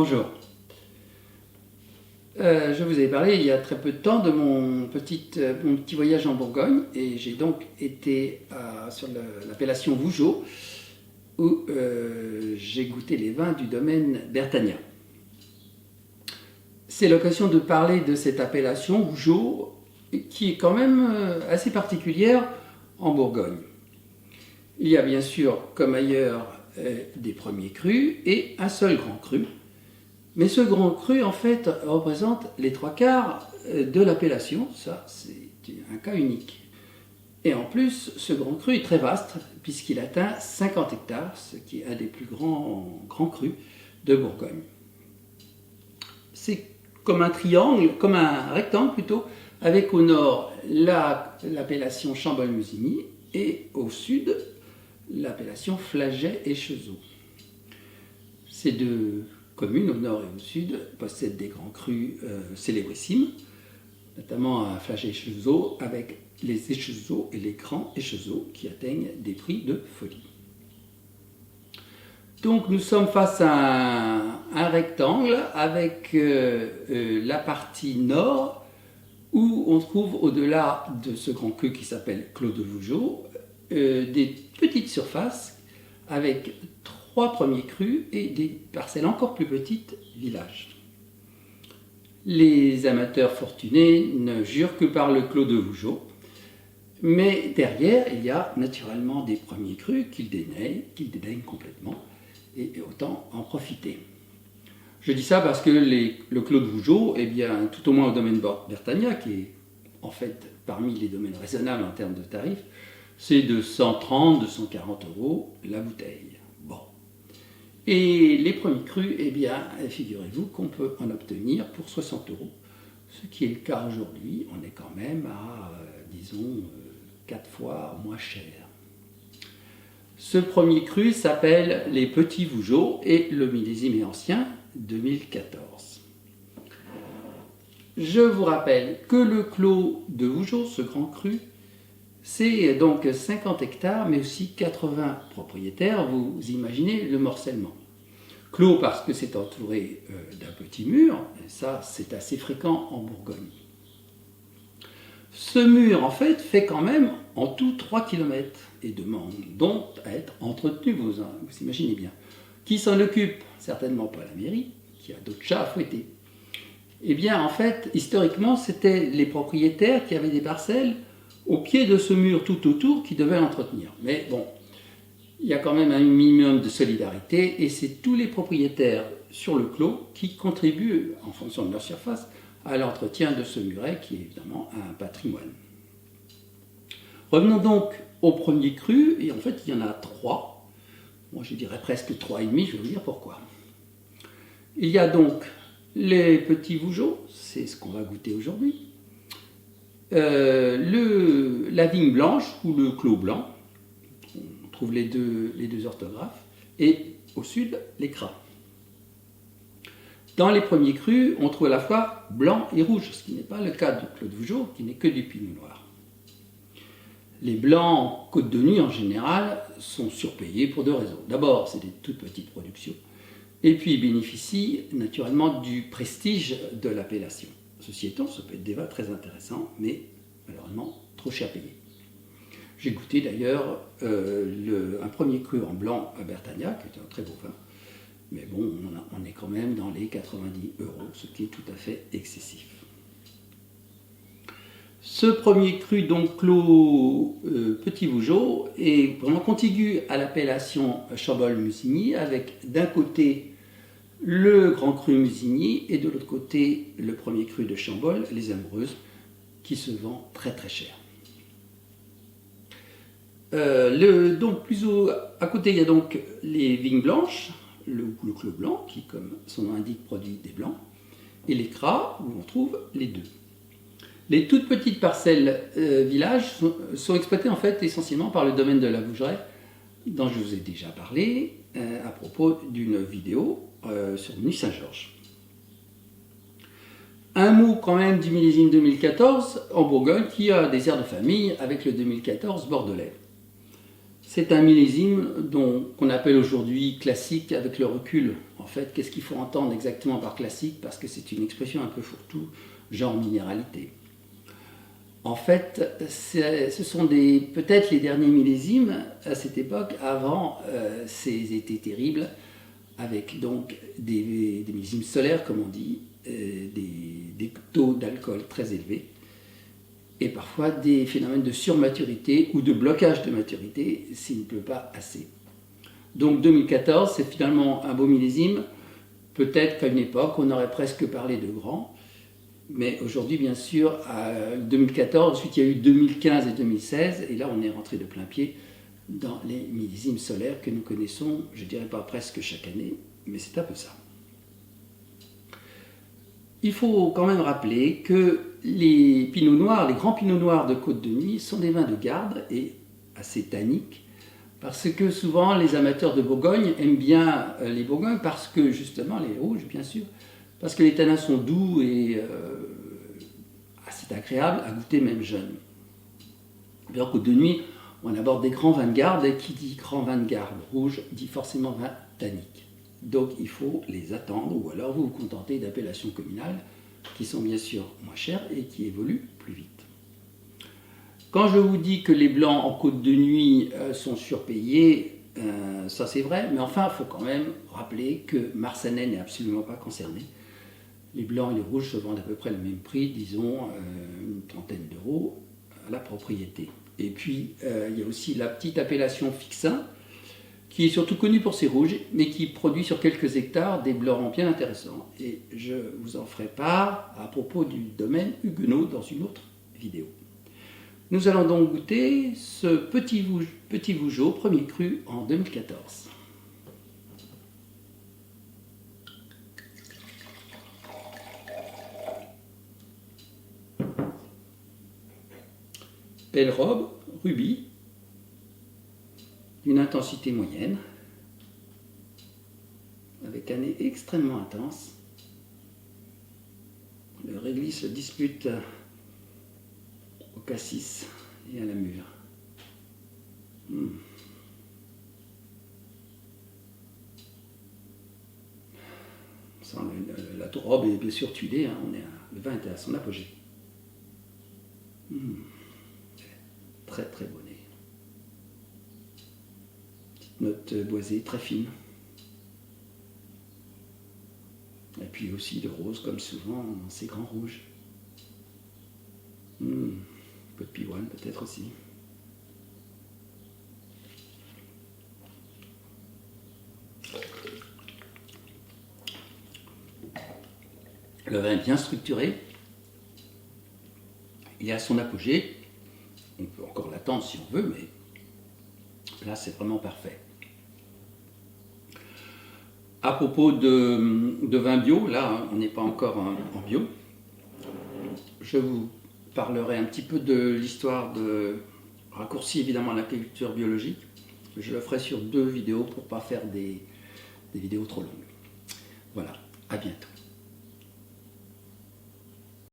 Bonjour. Je vous avais parlé il y a très peu de temps de mon petit voyage en Bourgogne et j'ai donc été sur l'appellation Vougeot où j'ai goûté les vins du domaine Bertagnin. C'est l'occasion de parler de cette appellation Vougeot qui est quand même assez particulière en Bourgogne. Il y a bien sûr, comme ailleurs, des premiers crus et un seul grand cru. Mais ce grand cru, en fait, représente les 3/4 de l'appellation. Ça, c'est un cas unique. Et en plus, ce grand cru est très vaste, puisqu'il atteint 50 hectares, ce qui est un des plus grands crus de Bourgogne. C'est comme un triangle, comme un rectangle plutôt, avec au nord l'appellation Chambolle-Musigny et au sud l'appellation Flagey et Chezeaux. Ces deux communes, au nord et au sud, possèdent des grands crus célébrissimes, notamment à Flagey et Chezeaux, avec les échezeaux et les grands échezeaux qui atteignent des prix de folie. Donc nous sommes face à un rectangle avec la partie nord où on trouve au-delà de ce grand cru qui s'appelle Clos de Vougeot des petites surfaces avec 3 premiers crus et des parcelles encore plus petites villages. Les amateurs fortunés ne jurent que par le Clos de Vougeot, mais derrière il y a naturellement des premiers crus qu'ils dédaignent complètement et autant en profiter. Je dis ça parce que le Clos de Vougeot, eh bien, tout au moins au domaine Bertagnin, qui est en fait parmi les domaines raisonnables en termes de tarifs, c'est de 130, 240 euros la bouteille. Bon. Et les premiers crus, eh bien, figurez-vous qu'on peut en obtenir pour 60 euros, ce qui est le cas aujourd'hui. On est quand même à, disons, 4 fois moins cher. Ce premier cru s'appelle les Petits Vougeot et le millésime est ancien, 2014. Je vous rappelle que le Clos de Vougeot, ce grand cru, c'est donc 50 hectares, mais aussi 80 propriétaires. Vous imaginez le morcellement. Clos parce que c'est entouré d'un petit mur, et ça c'est assez fréquent en Bourgogne. Ce mur en fait quand même en tout 3 km et demande donc à être entretenu, vous imaginez bien. Qui s'en occupe? Certainement pas la mairie, qui a d'autres chats à fouetter. Eh bien en fait, historiquement, c'était les propriétaires qui avaient des parcelles au pied de ce mur tout autour qui devaient l'entretenir. Mais bon, il y a quand même un minimum de solidarité et c'est tous les propriétaires sur le clos qui contribuent, en fonction de leur surface, à l'entretien de ce muret qui est évidemment un patrimoine. Revenons donc au premier cru, et en fait il y en a 3. Moi je dirais presque 3,5, je vais vous dire pourquoi. Il y a donc les Petits Vougeot, c'est ce qu'on va goûter aujourd'hui. La vigne blanche ou le clos blanc, on trouve les deux orthographes, et au sud les crats. Dans les premiers crus, on trouve à la fois blanc et rouge, ce qui n'est pas le cas du Clos de Vougeot, qui n'est que du pinot noir. Les blancs Côte de Nuit en général sont surpayés pour 2 raisons. D'abord, c'est des toutes petites productions, et puis ils bénéficient naturellement du prestige de l'appellation. Ceci étant, ça peut être des vins très intéressants, mais malheureusement trop cher payé. J'ai goûté d'ailleurs un premier cru en blanc à Bertagnin, qui était un très beau vin, mais bon, on est quand même dans les 90 euros, ce qui est tout à fait excessif. Ce premier cru, donc Clos Petit Vougeot, est vraiment contigu à l'appellation Chambolle-Musigny, avec d'un côté le grand cru Musigny et de l'autre côté le premier cru de Chambolle, les Amoureuses, qui se vend très très cher. Donc plus à côté il y a donc les vignes blanches, le clos blanc qui comme son nom l'indique produit des blancs, et les crats où on trouve les deux. Les toutes petites parcelles villages sont exploitées en fait essentiellement par le domaine de la Vougeraie, dont je vous ai déjà parlé à propos d'une vidéo sur Nuit Saint-Georges. Un mot quand même du millésime 2014 en Bourgogne qui a des airs de famille avec le 2014 bordelais. C'est un millésime qu'on appelle aujourd'hui classique avec le recul En fait, qu'est-ce qu'il faut entendre exactement par classique? Parce que c'est une expression un peu fourre-tout, genre minéralité. En fait, ce sont peut-être les derniers millésimes à cette époque, avant ces étés terribles, avec donc des millésimes solaires, comme on dit, des taux d'alcool très élevés, et parfois des phénomènes de surmaturité ou de blocage de maturité s'il ne pleut pas assez. Donc 2014, c'est finalement un beau millésime. Peut-être qu'à une époque, on aurait presque parlé de grand, mais aujourd'hui, bien sûr, à 2014, ensuite il y a eu 2015 et 2016, et là on est rentré de plein pied dans les millésimes solaires que nous connaissons, je dirais pas presque chaque année, mais c'est un peu ça. Il faut quand même rappeler que les pinots noirs, les grands pinots noirs de Côte de Nuit sont des vins de garde et assez tanniques, parce que souvent les amateurs de Bourgogne aiment bien les Bourgognes, parce que justement, les rouges bien sûr, parce que les tanins sont doux et assez agréables à goûter même jeune. Alors Côte de Nuit, on aborde des grands vins de garde, et qui dit grand vin de garde rouge dit forcément vin tannique. Donc il faut les attendre, ou alors vous vous contentez d'appellations communales qui sont bien sûr moins chères et qui évoluent plus vite. Quand je vous dis que les blancs en Côte de Nuit sont surpayés, ça c'est vrai, mais enfin il faut quand même rappeler que Marsanais n'est absolument pas concerné. Les blancs et les rouges se vendent à peu près le même prix, disons une trentaine d'euros à la propriété. Et puis il y a aussi la petite appellation Fixin, qui est surtout connu pour ses rouges, mais qui produit sur quelques hectares des blancs bien intéressants. Et je vous en ferai part à propos du domaine Huguenot dans une autre vidéo. Nous allons donc goûter ce petit Vougeot, premier cru en 2014. Belle robe, rubis, d'une intensité moyenne, avec un nez extrêmement intense. Le réglisse se dispute au cassis et à la mûre. La robe est bien sûr tuilée, hein, le vin était à son apogée. Très très beau nez. Petite note boisée très fine. Et puis aussi de rose, comme souvent dans ces grands rouges. Un peu de pivoine peut-être aussi. Le vin est bien structuré. Il est à son apogée. On peut encore l'attendre si on veut, mais là c'est vraiment parfait. À propos de vin bio, là on n'est pas encore en bio. Je vous parlerai un petit peu de l'histoire de raccourci évidemment à l'agriculture biologique. Je le ferai sur 2 vidéos pour ne pas faire des vidéos trop longues. Voilà, à bientôt.